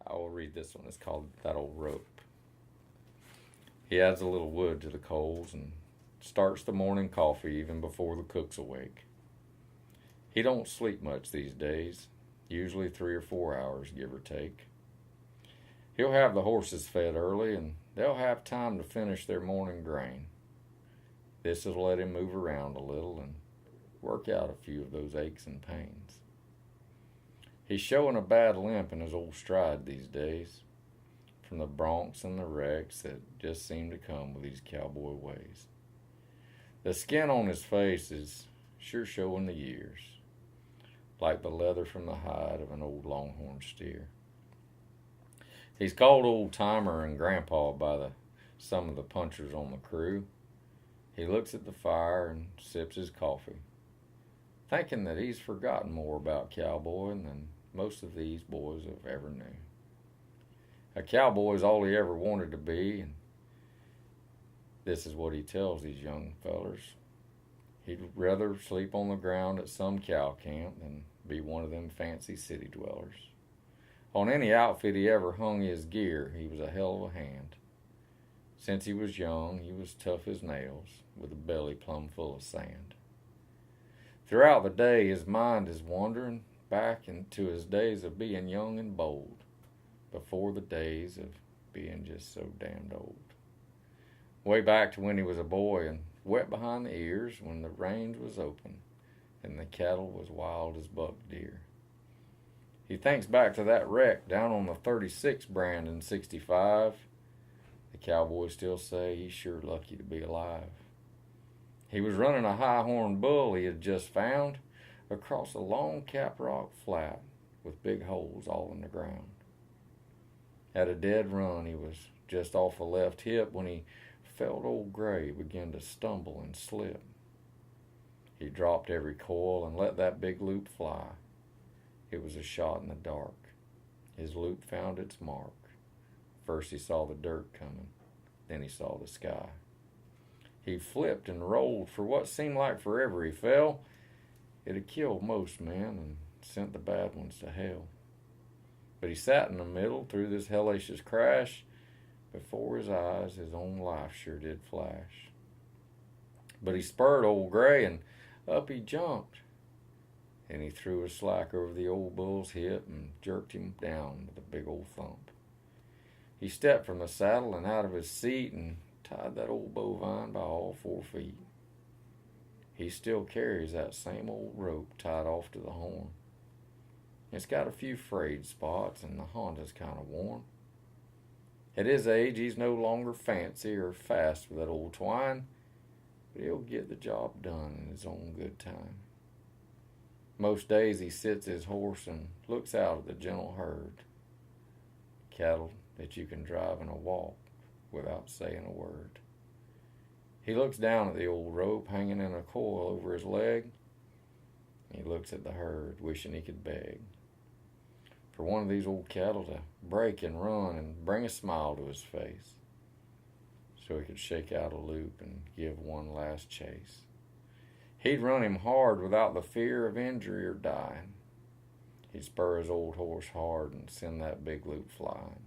I will read this one. It's called That Old Rope. He adds a little wood to the coals and starts the morning coffee even before the cook's awake. He don't sleep much these days, usually 3 or 4 hours, give or take. He'll have the horses fed early, and they'll have time to finish their morning grain. This will let him move around a little and work out a few of those aches and pains. He's showing a bad limp in his old stride these days, from the broncs and the wrecks that just seem to come with these cowboy ways. The skin on his face is sure showing the years, like the leather from the hide of an old longhorn steer. He's called old timer and grandpa by some of the punchers on the crew. He looks at the fire and sips his coffee, thinking that he's forgotten more about cowboying than most of these boys have ever knew. A cowboy is all he ever wanted to be, and this is what he tells these young fellers. He'd rather sleep on the ground at some cow camp than be one of them fancy city dwellers. On any outfit he ever hung his gear, he was a hell of a hand. Since he was young, he was tough as nails, with a belly plumb full of sand. Throughout the day, his mind is wandering back into his days of being young and bold, before the days of being just so damned old. Way back to when he was a boy and wet behind the ears when the range was open and the cattle was wild as buck deer. He thinks back to that wreck down on the 36 brand in 65. The cowboys still say he's sure lucky to be alive. He was running a high-horn bull he had just found across a long cap rock flat with big holes all in the ground. At a dead run, he was just off the left hip when he felt old Gray begin to stumble and slip. He dropped every coil and let that big loop fly. It was a shot in the dark. His loop found its mark. First he saw the dirt coming, then he saw the sky. He flipped and rolled for what seemed like forever. He fell. It had killed most men and sent the bad ones to hell. But he sat in the middle through this hellacious crash. Before his eyes, his own life sure did flash. But he spurred old Gray and up he jumped. And he threw a slack over the old bull's hip and jerked him down with a big old thump. He stepped from the saddle and out of his seat and tied that old bovine by all 4 feet. He still carries that same old rope tied off to the horn. It's got a few frayed spots and the Honda's kind of worn. At his age, he's no longer fancy or fast with that old twine, but he'll get the job done in his own good time. Most days he sits his horse and looks out at the gentle herd, cattle that you can drive in a walk without saying a word. He looks down at the old rope hanging in a coil over his leg. He looks at the herd, wishing he could beg for one of these old cattle to break and run and bring a smile to his face so he could shake out a loop and give one last chase. He'd run him hard without the fear of injury or dying. He'd spur his old horse hard and send that big loop flying.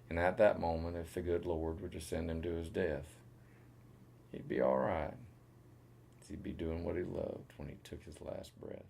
And at that moment, if the good Lord were to send him to his death, he'd be all right. He'd be doing what he loved when he took his last breath.